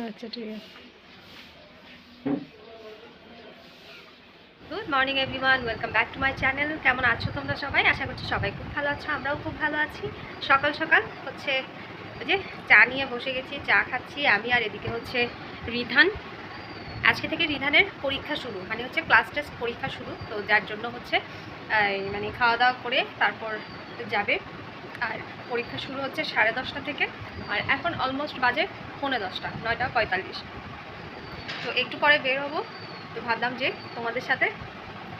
আচ্ছা ঠিক আছে। Good morning everyone, welcome back to my channel. কেমন আছো তোমরা সবাই? আশা করছি সবাই খুব ভালো আছো, আমরাও খুব ভালো আছি। সকাল সকাল হচ্ছে ওই যে চা নিয়ে বসে গেছি, চা খাচ্ছি আমি, আর এদিকে হচ্ছে রিধান। আজকে থেকে রিধানের পরীক্ষা শুরু, মানে হচ্ছে ক্লাস টেস্ট পরীক্ষা শুরু, তো যার জন্য হচ্ছে মানে খাওয়া দাওয়া করে তারপর যাবে। আর পরীক্ষা শুরু হচ্ছে 10:30 থেকে, আর এখন অলমোস্ট বাজে 9:45, 9:45। তো একটু পরে বের হবো, তো ভাবলাম যে তোমাদের সাথে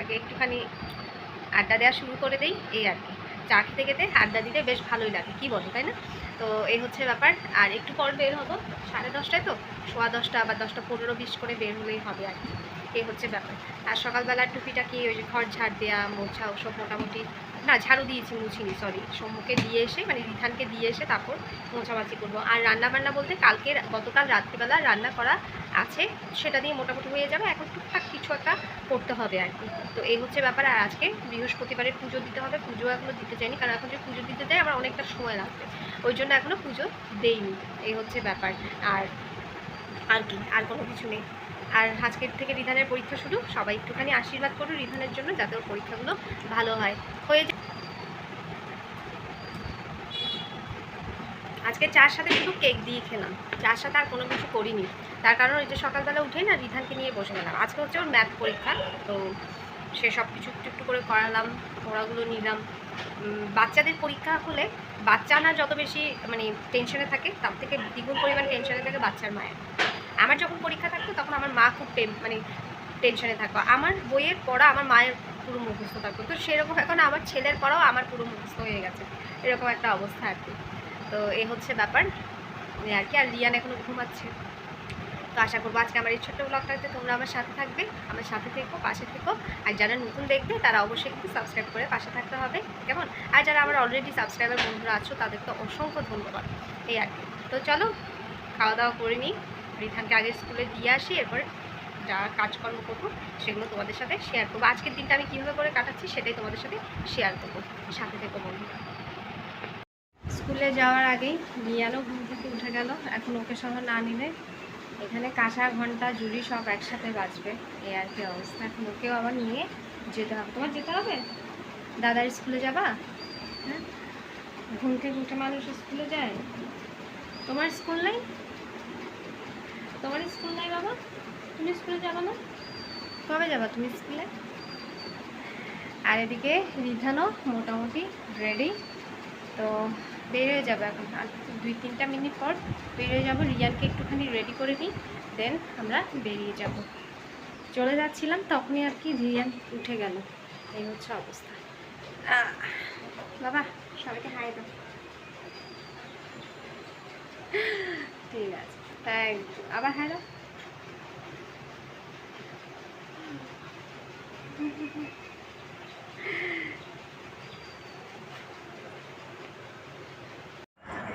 আগে একটুখানি আড্ডা দেওয়া শুরু করে দেই, এই আর কি। চা খেতে খেতে আড্ডা দিতে বেশ ভালোই লাগে, কি বলো, তাই না? তো এই হচ্ছে ব্যাপার। আর একটু পর বের হবো, 10:30টায় তো 10:15 বা 10:15-20 করে বের হলেই হবে আর কি, এই হচ্ছে ব্যাপার। আর সকালবেলার টুপিটাকি ওই যে ঘর ঝাড় দেওয়া, মোছা, ওসব মোটামুটি, না ঝাড়ু দিয়েছি, মুছিনি, সরি, সম্মুখে দিয়ে এসে মানে রিধানকে দিয়ে এসে তারপর মোছামাছি করবো। আর রান্না বান্না বলতে গতকাল রাত্রিবেলা রান্না করা আছে, সেটা দিয়ে মোটামুটি হয়ে যাবে। এখন টুকটাক কিছু একটা করতে হবে আর কি। তো এই হচ্ছে ব্যাপার। আর আজকে বৃহস্পতিবারের পুজো দিতে হবে, পুজো এখনও দিতে চাইনি, কারণ এখন যে পুজো দিতে যাই আমার অনেকটা সময় লাগবে, ওই জন্য এখনও পুজো দেইনি, এই হচ্ছে ব্যাপার। আর আর কি, আর কোনো কিছু নেই। আর আজকের থেকে রিধানের পরীক্ষা শুরু, সবাই একটুখানি আশীর্বাদ করো রিধানের জন্য, যাতে ওর পরীক্ষাগুলো ভালো হয়, হয়ে যায়। আজকে চার সাথে শুধু কেক দিয়ে খেলাম, চার সাথে আর কোনো কিছু করিনি। তার কারণ ওই যে সকালবেলা উঠেই না রিধানকে নিয়ে বসে গেলাম। আজকে হচ্ছে ওর ম্যাথ পরীক্ষা, তো সে সব কিছু একটু একটু করে করালাম, পড়াগুলো নিলাম। বাচ্চাদের পরীক্ষা হলে বাচ্চা না যত বেশি মানে টেনশনে থাকে, তার থেকে দ্বিগুণ পরিমাণ টেনশনে থাকে বাচ্চার মায়ের। আমার যখন পরীক্ষা থাকতো তখন আমার মা খুব মানে টেনশনে থাকতো। আমার বইয়ের পড়া আমার মায়ের পুরো মুখস্থ থাকতো, তো সেরকম এখন আমার ছেলের পড়াও আমার পুরো মুখস্থ হয়ে গেছে, এরকম একটা অবস্থা আর কি। তো এই হচ্ছে ব্যাপার আর কি। আর রিয়ান এখনও ঘুমাচ্ছে। তো আশা করবো আজকে আমার এই ছোট্ট ব্লগটাতে তোমরা আমার সাথে থাকবে, আমার সাথে থেকো, পাশে থেকো। আর যারা নতুন দেখবে তারা অবশ্যই কিন্তু সাবস্ক্রাইব করে পাশে থাকতে হবে, কেমন? আর যারা আমার অলরেডি সাবস্ক্রাইবার বন্ধুরা আছো তাদের তো অসংখ্য ধন্যবাদ, এই আর কি। তো চলো খাওয়া দাওয়া করে নিই, রিধানকে আগে স্কুলে দিয়ে আসি, এরপর যা কাজকর্ম করবো সেগুলো তোমাদের সাথে শেয়ার করবো। আজকের দিনটা আমি কীভাবে করে কাটাচ্ছি সেটাই তোমাদের সাথে শেয়ার করবো, সাথে থেকো বন্ধুরা। স্কুলে যাওয়ার আগেই রিয়ানও ঘুম থেকে উঠে গেল। এখন ওকে সহ না নিলে এখানে কাঁসা ঘন্টা জুড়ি সব একসাথে বাজবে, এই আর কি অবস্থা। এখন ওকেও আবার নিয়ে যেতে হবে। তোমার যেতে হবে? দাদার স্কুলে যাবা? হ্যাঁ, ঘুম থেকে উঠে মানুষ স্কুলে যায়। তোমার স্কুল নেই? তোমার স্কুল নেই বাবা? তুমি স্কুলে যাবা না? কবে যাবা তুমি স্কুলে? আর এদিকে রিধানও মোটামুটি রেডি, তো বেরিয়ে যাবে এখন। আর 2-3টা মিনিট পর বেরিয়ে যাবো। রিয়ানকে একটুখানি রেডি করে নিই, দেন আমরা বেরিয়ে যাব। চলে যাচ্ছিলাম তখনই আর কি রিয়ান উঠে গেল, এই হচ্ছে অবস্থা। বাবা সবাইকে হাই দাও। ঠিক আছে, তাই আবার হাই দাও।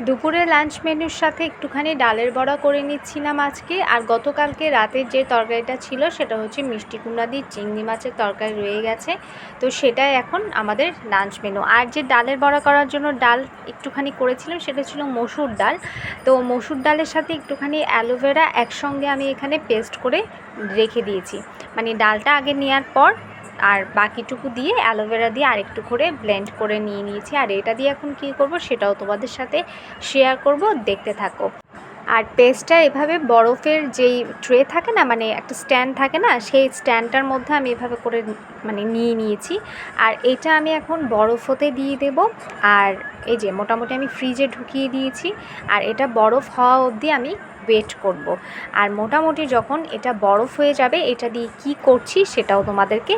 দুপুরে লাঞ্চ মেনুর সাথে একটুখানি ডালের বড়া করে নিচ্ছিলাম আজকে। আর গতকালকে রাতের যে তরকারিটা ছিল সেটা হচ্ছে মিষ্টি কুমড়া দিয়ে চিংড়ি মাছের তরকারি রয়ে গেছে, তো সেটাই এখন আমাদের লাঞ্চ মেনু। আর যে ডালের বড়া করার জন্য ডাল একটুখানি করেছিলাম সেটা ছিল মসুর ডাল, তো মসুর ডালের সাথে একটুখানি অ্যালোভেরা একসঙ্গে আমি এখানে পেস্ট করে রেখে দিয়েছি, মানে ডালটা আগে নেওয়ার পর আর বাকিটুকু দিয়ে অ্যালোভেরা দিয়ে আরেকটু করে ব্লেন্ড করে নিয়েছি। আর এটা দিয়ে এখন কী করব সেটাও তোমাদের সাথে শেয়ার করব, দেখতে থাকো। আর পেস্টটা এভাবে বরফের যেই ট্রে থাকে না, মানে একটা স্ট্যান্ড থাকে না, সেই স্ট্যান্ডটার মধ্যে আমি এভাবে করে মানে নিয়েছি। আর এটা আমি এখন বরফ হতে দিয়ে দেব। আর এই যে মোটামুটি আমি ফ্রিজে ঢুকিয়ে দিয়েছি, আর এটা বরফ হওয়া অবধি আমি ওয়েট করব। আর মোটামুটি যখন এটা বরফ হয়ে যাবে এটা দিয়ে কি করছি সেটাও তোমাদেরকে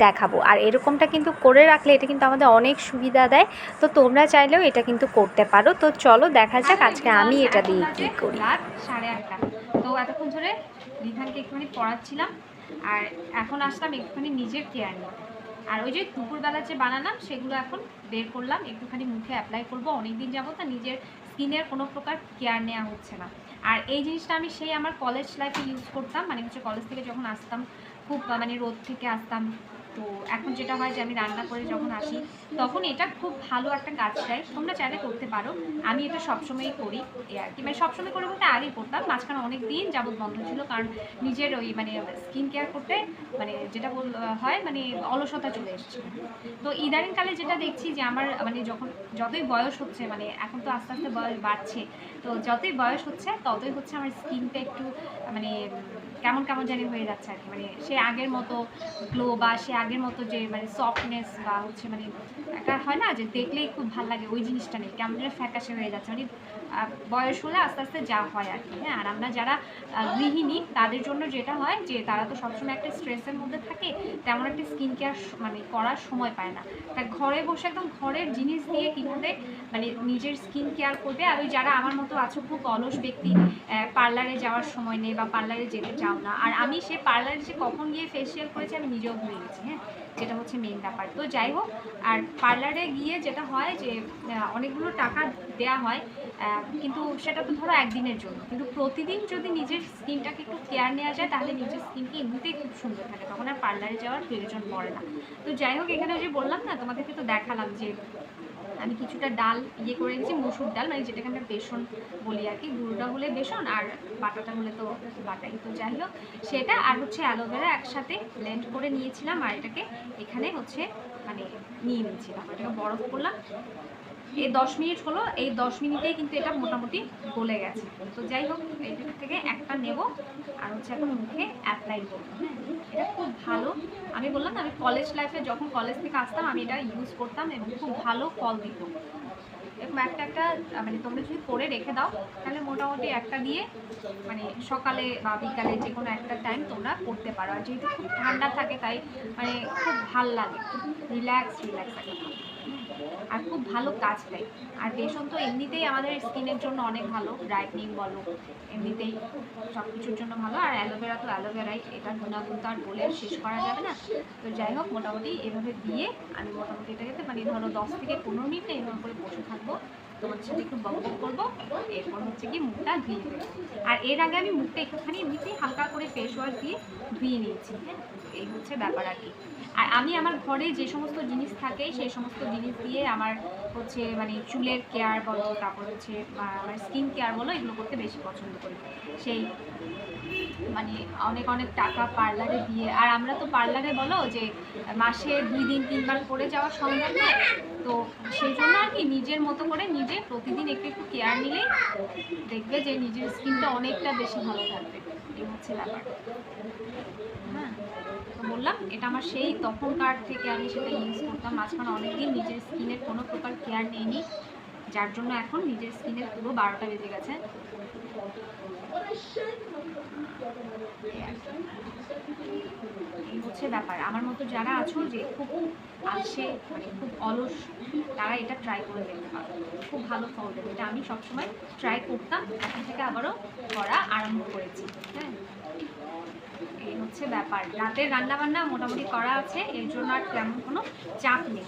দেখাবো। আর এরকমটা কিন্তু করে রাখলে এটা কিন্তু আমাদের অনেক সুবিধা দেয়, তো তোমরা চাইলেও এটা কিন্তু করতে পারো। তো চলো দেখা যাক আজকে আমি এটা দিয়ে কী করি। রাত 8:30, তো এতক্ষণ ধরে রিধানকে একটুখানি পড়াচ্ছিলাম, আর এখন আসলাম একটুখানি নিজের কেয়ার নিয়ে। আর ওই যে দুপুরবেলা যে বানালাম সেগুলো এখন বের করলাম, একটুখানি মুখে অ্যাপ্লাই করবো। অনেকদিন যাবত না নিজের স্কিনের কোনো প্রকার কেয়ার নেওয়া হচ্ছে না। আর এই জিনিসটা আমি সেই আমার কলেজ লাইফে ইউজ করতাম, মানে হচ্ছে কলেজ থেকে যখন আসতাম, খুব মানে রোদ থেকে আসতাম, তো এখন যেটা হয় যে আমি রান্না করে যখন আসি তখন এটা খুব ভালো একটা কাজ দেয়, তোমরা চাইলে করতে পারো। আমি এটা সবসময়ই করি এই আর কি, মানে সবসময় করে বলতে আগে করতাম, মাঝখানে অনেক দিন যাবত বন্ধ ছিল, কারণ নিজের ওই মানে স্কিন কেয়ার করতে মানে যেটা হয় মানে অলসতা চলে এসেছিল। তো ইদানিংকালে যেটা দেখছি যে আমার মানে যতই বয়স হচ্ছে, মানে এখন তো আস্তে আস্তে বয়স বাড়ছে, তো যতই বয়স হচ্ছে ততই হচ্ছে আমার স্কিনটা একটু মানে কেমন কেমন জানি হয়ে যাচ্ছে আর কি, মানে সে আগের মতো গ্লো বা সে আগের মতো যে মানে সফটনেস বা হচ্ছে মানে একটা হয় না যে দেখলেই খুব ভালো লাগে, ওই জিনিসটা নেই, কেমন যেন ফ্যাকাশে হয়ে যাচ্ছে, মানে বয়স হলে আস্তে আস্তে যা হয় আর কি। হ্যাঁ, আর আমরা যারা গৃহিণী তাদের জন্য যেটা হয় যে তারা তো সবসময় একটা স্ট্রেসের মধ্যে থাকে, তেমন একটা স্কিন কেয়ার মানে করার সময় পায় না, তাই ঘরে বসে একদম ঘরের জিনিস দিয়ে কীভাবে মানে নিজের স্কিন কেয়ার করবে। আর ওই যারা আমার মতো আছো খুব অলস ব্যক্তি, পার্লারে যাওয়ার সময় নেই বা পার্লারে যেতে চাও না, আর আমি সে পার্লারে যে কখন গিয়ে ফেসিয়াল করেছি আমি নিজেও ভুলে গেছি। হ্যাঁ, যেটা হচ্ছে মেন ব্যাপার। তো যাই হোক, আর পার্লারে গিয়ে যেটা হয় যে অনেকগুলো টাকা দেয়া হয়, কিন্তু সেটা তো ধরো একদিনের জন্য, কিন্তু প্রতিদিন যদি নিজের স্কিনটাকে একটু কেয়ার নেওয়া যায় তাহলে নিজের স্কিনকে এমনিতেই খুব সুন্দর থাকে, তখন আর পার্লারে যাওয়ার প্রয়োজন পড়ে না। তো যাই হোক, এখানে যে বললাম না তোমাদেরকে, তো দেখালাম যে আমি কিছুটা ডাল করে নিয়েছি, মসুর ডাল, মানে যেটাকে আমরা বেসন বলি আর কি, গুঁড়োটা হলে বেসন আর বাটাটা হলে তো বাটাই। তো যাই হোক, সেটা আর হচ্ছে অ্যালোভেরা একসাথে ব্লেন্ড করে নিয়েছিলাম, আর এটাকে এখানে হচ্ছে মানে নিয়ে নিয়েছিলাম, এটাকে বরফ করলাম। এই 10 মিনিট হলো, এই 10 মিনিটেই কিন্তু এটা মোটামুটি গলে গেছে। তো যাই হোক, এইটা থেকে একটা নেব আর হচ্ছে এখন মুখে অ্যাপ্লাই করবো। হ্যাঁ, এটা খুব ভালো, আমি বললাম না আমি কলেজ লাইফে যখন কলেজ থেকে আসতাম আমি এটা ইউজ করতাম এবং খুব ভালো ফল দিত। এরকম একটা মানে তোমরা যদি করে রেখে দাও তাহলে মোটামুটি একটা দিয়ে মানে সকালে বা বিকালে যে কোনো একটা টাইম তোমরা করতে পারো। আর যেহেতু খুব ঠান্ডা থাকে তাই মানে খুব ভাল লাগে, খুব রিল্যাক্স থাকে, আর খুব ভালো কাজ দেয়। আর বেসন তো এমনিতেই আমাদের স্কিনের জন্য অনেক ভালো, ব্রাইটনিং বলো এমনিতেই সব কিছুর জন্য ভালো। আর অ্যালোভেরা তো অ্যালোভেরাই, এটা গুণাগুণ তো আর বলে শেষ করা যাবে না। তো যাই হোক, মোটামুটি এভাবে দিয়ে আমি মোটামুটি এটাকে মানে ধরো 10 থেকে 15 মিনিট এভাবে করে বসে থাকবো, তোমাদের সাথে একটু বক করবো, এরপর হচ্ছে কি মুখটা ধুয়ে দেবো। আর এর আগে আমি মুখটা একটুখানি এমনিতেই হালকা করে ফেস ওয়াশ দিয়ে ধুয়ে নিয়েছি। হ্যাঁ, এই হচ্ছে ব্যাপার আর কি। আর আমি আমার ঘরে যে সমস্ত জিনিস থাকে সেই সমস্ত জিনিস দিয়ে আমার হচ্ছে মানে চুলের কেয়ার বলো, তারপর হচ্ছে মানে স্কিন কেয়ার বলো, এগুলো করতে বেশি পছন্দ করি। সেই মানে অনেক অনেক টাকা পার্লারে দিয়ে, আর আমরা তো পার্লারে বলো যে মাসে 2 দিন 3 বার করে যাওয়া সম্ভব নয়, তো সেই জন্য আর কি নিজের মতো করে নিজে প্রতিদিন একটু একটু কেয়ার নিলেই দেখবে যে নিজের স্কিনটা অনেকটা বেশি ভালো থাকবে। এই হচ্ছে ব্যাপার। হ্যাঁ, তো বললাম এটা আমার সেই তখনকার থেকে আমি সেটা ইউজ করতাম, মাঝখানে অনেকদিন নিজের স্কিনের কোনো প্রকার কেয়ার নেইনি, যার জন্য এখন নিজের স্কিনের পুরো 12টা বেজে গেছে। এই হচ্ছে ব্যাপার। আমার মতো যারা আছো যে খুব আসে মানে খুব অলস, তারা এটা ট্রাই করে দেখতে পারো, খুব ভালো ফল দেবে। এটা আমি সবসময় ট্রাই করতাম, এখন থেকে আবারও করা আরম্ভ করেছি। হ্যাঁ, এই হচ্ছে ব্যাপার। রাতের রান্নাবান্না মোটামুটি করা আছে, এর জন্য আর তেমন কোনো চাপ নেই,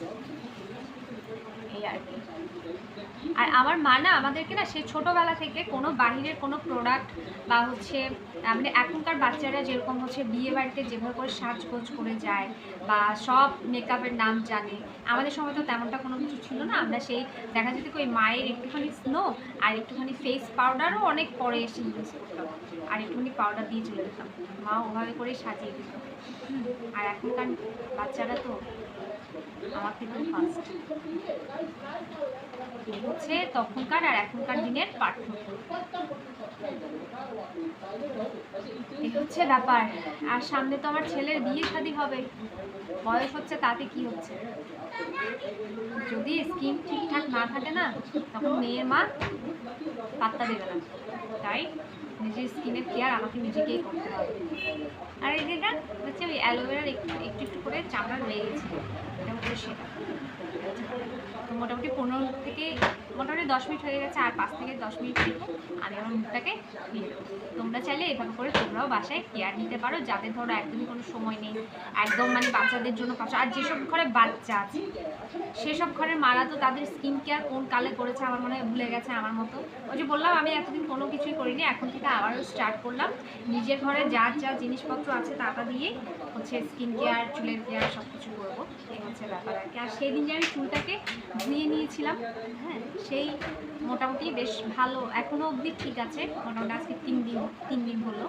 এই আর কি। আর আমার মা না আমাদেরকে না সে ছোটোবেলা থেকে কোনো বাহিরের কোনো প্রোডাক্ট বা হচ্ছে মানে এখনকার বাচ্চারা যেরকম হচ্ছে বিয়ে বাড়িতে যেভাবে করে সাজগোজ করে যায় বা সব মেকআপের নাম জানে, আমাদের সময় তো তেমনটা কোনো কিছু ছিল না। আমরা সেই দেখা যেত ওই মায়ের একটুখানি স্নো আর একটুখানি ফেস পাউডারও অনেক পরে এসে ইউজ করতাম, আর একটুখানি পাউডার দিয়ে চলে যেতাম, মা ওভাবে করে সাজিয়ে দিত। আর এখনকার বাচ্চারা তো আমার থেকেও ফার্স্ট। এই হচ্ছে তখনকার আর এখনকার দিনের পার্থক্য, এই হচ্ছে ব্যাপার। আর সামনে তো আমার ছেলের বিয়ে শাদী হবে, বয়স হচ্ছে তাতে কি হচ্ছে, যদি স্কিন ঠিকঠাক না থাকে না তখন মেয়ের মা পাত্তা দেবে না, তাই নিজের স্কিনের কেয়ার আমাকে নিজেকেই করতে হবে। আর এই যেটা হচ্ছে ওই অ্যালোভেরার একটু একটু করে চামড়া রয়ে গেছে, এটা হচ্ছে সেটা। তো মোটামুটি 10 মিনিট হয়ে গেছে, আর 5 থেকে 10 মিনিট রেখে আমি আমার মুখটাকে নিয়ে দেবো। তোমরা চাইলে এভাবে করে তোমরাও বাসায় কেয়ার নিতে পারো, যাদের ধরো একদমই কোনো সময় নেই, একদম মানে বাচ্চাদের জন্য কষ্ট। আর যেসব ঘরে বাচ্চা আছে সেসব ঘরের মারা তো তাদের স্কিন কেয়ার কোন কালে করেছে আমার মনে হয় ভুলে গেছে আমার মতো। ওই যে বললাম আমি এতদিন কোনো কিছুই করিনি, এখন থেকে আবারও স্টার্ট করলাম। নিজের ঘরে যা যা জিনিসপত্র আছে তা দিয়ে হচ্ছে স্কিন কেয়ার, চুলের কেয়ার সব কিছু করবো, এই হচ্ছে ব্যাপার আর কি। আর সেই দিন যে আমি চুলটাকে ধুয়ে নিয়েছিলাম, হ্যাঁ, সেই মোটামুটি বেশ ভালো, এখনও অবধি ঠিক আছে। মোটামুটি আজকে 3 দিন হলো,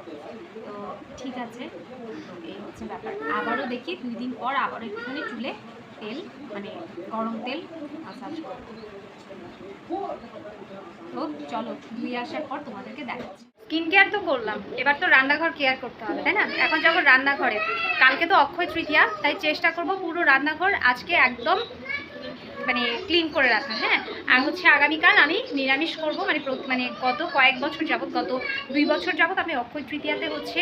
তো ঠিক আছে। তো এই হচ্ছে ব্যাপার। আবারও দেখি 2 দিন পর আবারও একটুখানি চুলে তেল, মানে গরম তেল মাসাজ করবো। তো চলো ধুয়ে আসার পর তোমাদেরকে দেখাচ্ছি। স্কিন কেয়ার তো করলাম, এবার তো রান্নাঘর কেয়ার করতে হবে, তাই না? এখন যখন রান্নাঘরে, কালকে তো অক্ষয় তৃতীয়া, তাই চেষ্টা করব পুরো রান্নাঘর আজকে একদম মানে ক্লিন করে রাখা। হ্যাঁ, আর হচ্ছে আগামীকাল আমি নিরামিষ করব, মানে গত কয়েক বছর যাবত, গত 2 বছর যাবত আমি অক্ষয় তৃতীয়াতে হচ্ছে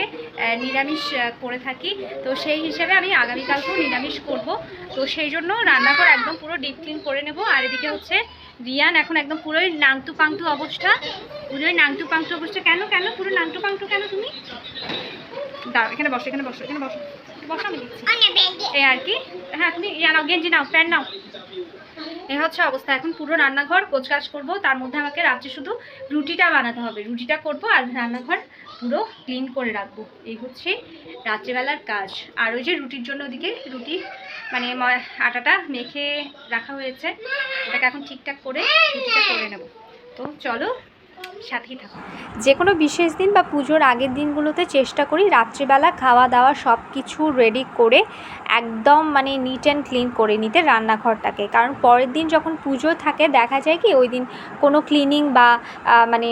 নিরামিষ করে থাকি। তো সেই হিসেবে আমি আগামীকালকেও নিরামিষ করব। তো সেই জন্য রান্নাঘর একদম পুরো ডিপ ক্লিন করে নেব। আর এদিকে হচ্ছে রিয়ান এখন একদম পুরোই নাংটু পাংটু অবস্থা, পুরোই নাংটু পাংটু অবস্থা। কেন পুরো নাংটু পাংটু কেন তুমি? দাঁড়াও, এখানে বসো বসো আমি দেখছি এই আর কি। হ্যাঁ, তুমি নাও, গেঞ্জি নাও, প্যান্ট নাও। এই হচ্ছে অবস্থা। এখন পুরো রান্নাঘর গোছগাছ করবো, তার মধ্যে আমাকে রাত্রে শুধু রুটিটা বানাতে হবে, রুটিটা করবো আর রান্নাঘর পুরো ক্লিন করে রাখবো। এই হচ্ছে রাত্রেবেলার কাজ। আর ওই যে রুটির জন্য ওদিকে রুটি মানে আটাটা মেখে রাখা হয়েছে, ওটাকে এখন ঠিকঠাক করে রুটিটা করে নেব। তো চলো সাথেই থাকো। যে কোনো বিশেষ দিন বা পুজোর আগের দিনগুলোতে চেষ্টা করি রাত্রিবেলা খাওয়া দাওয়া সব কিছু রেডি করে একদম মানে নিট অ্যান্ড ক্লিন করে নিতে রান্নাঘরটাকে। কারণ পরের দিন যখন পুজো থাকে দেখা যায় কি ওই দিন কোনো ক্লিনিং বা মানে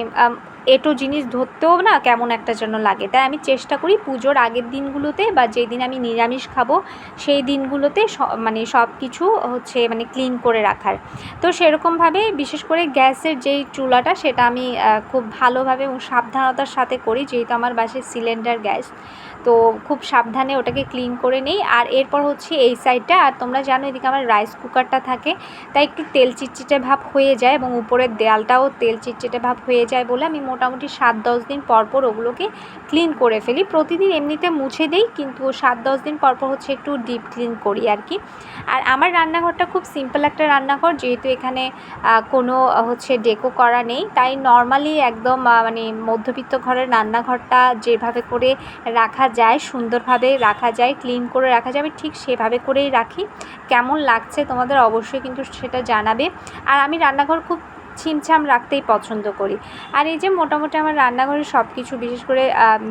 এটো জিনিস ধরতেও না কেমন একটা যেন লাগে। তাই আমি চেষ্টা করি পুজোর আগের দিনগুলোতে বা যেই দিন আমি নিরামিষ খাবো সেই দিনগুলোতে মানে সব কিছু হচ্ছে মানে ক্লিন করে রাখার। তো সেরকমভাবে বিশেষ করে গ্যাসের যেই চুলাটা সেটা আমি খুব ভালোভাবে এবং সাবধানতার সাথে করি, যেহেতু আমার বাসায় সিলিন্ডার গ্যাস। তো খুব সাবধানে ওটাকে ক্লিন করে নিই। আর এরপর হচ্ছে এই সাইডটা, আর তোমরা জানো এদিকে আমার রাইস কুকারটা থাকে, তাই একটু তেল চিটচিটে ভাব হয়ে যায় এবং উপরের দেয়ালটাও তেল চিটচিটে ভাব হয়ে যায় বলে আমি মোটামুটি 7-10 দিন পরপর ওগুলোকে ক্লিন করে ফেলি। প্রতিদিন এমনিতে মুছে দিই, কিন্তু 7-10 দিন পরপর হচ্ছে একটু ডিপ ক্লিন করি আর কি। আর আমার রান্নাঘরটা খুব সিম্পল একটা রান্নাঘর, যেহেতু এখানে কোনো হচ্ছে ডেকো করা নেই, তাই নর্মালি একদম মানে মধ্যবিত্ত ঘরের রান্নাঘরটা যেভাবে করে রাখা যায়, সুন্দরভাবে রাখা যায়, ক্লিন করে রাখা যায়, আমি ঠিক সেভাবে করেই রাখি। কেমন লাগছে তোমাদের অবশ্যই কিন্তু সেটা জানাবে। আর আমি রান্নাঘর খুব ছিমছাম রাখতেই পছন্দ করি। আর এই যে মোটামুটি আমার রান্নাঘরে সব কিছু, বিশেষ করে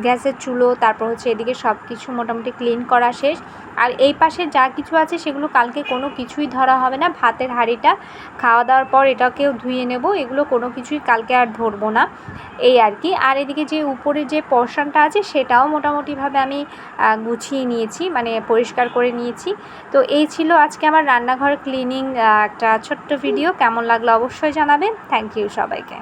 গ্যাসের চুলো, তারপর হচ্ছে এদিকে সব কিছু মোটামুটি ক্লিন করা শেষ। আর এই পাশে যা কিছু আছে সেগুলো কালকে কোনো কিছুই ধরা হবে না। ভাতের হাঁড়িটা খাওয়া দাওয়ার পর এটাকেও ধুয়ে নেব, এগুলো কোনো কিছুই কালকে আর ধরবো না, এই আর কি। আর এদিকে যে উপরে যে পোর্শনটা আছে সেটাও মোটামুটিভাবে আমি গুছিয়ে নিয়েছি, মানে পরিষ্কার করে নিয়েছি। তো এই ছিল আজকে আমার রান্নাঘর ক্লিনিং একটা ছোট্ট ভিডিও। কেমন লাগলো অবশ্যই জানাবেন। থ্যাংক ইউ সবাইকে।